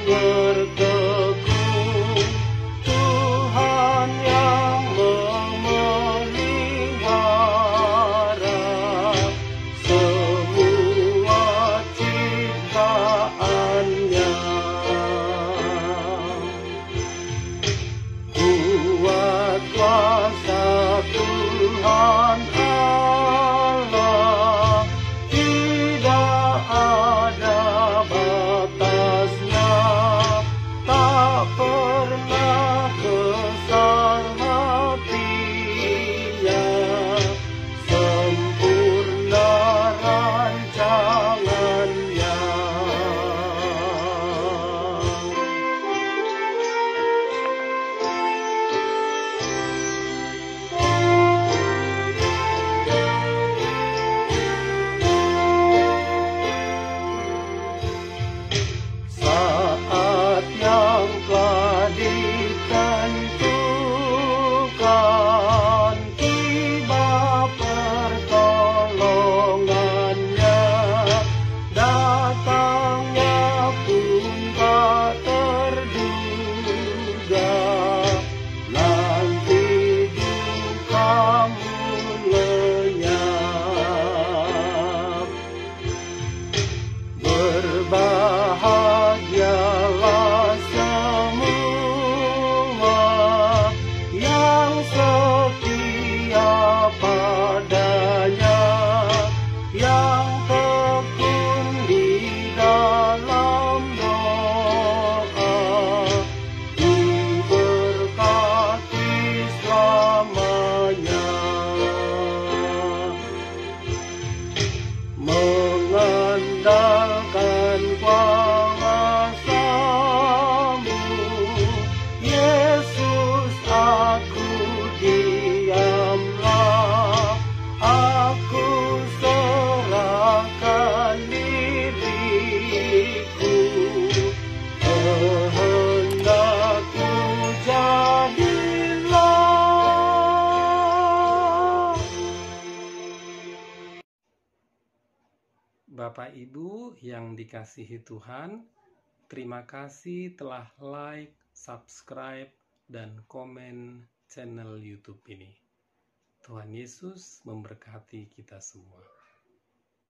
bertekun, Tuhan yang memelihara semua ciptaan-Nya. Kuat kuasa Tuhan Allah, tidak ada batasnya, tak pernah kesal hati-Nya, sempurna rancangan-Nya. Saat yang telah ditentukan, tiba pertolongan-Nya, datang-Nya pun tak terduga, nanti duka-Mu lenyap. Berbahagialah semua yang setia pada-Nya, yang tekun di dalam doa, diberkati selamanya. Mengandalkan kuasa-Mu, Yesus, aku diamlah, aku serahkan diriku, kehendak-Mu jadilah. Bapak Ibu yang dikasihi Tuhan, terima kasih telah like, subscribe, dan komen channel YouTube ini. Tuhan Yesus memberkati kita semua.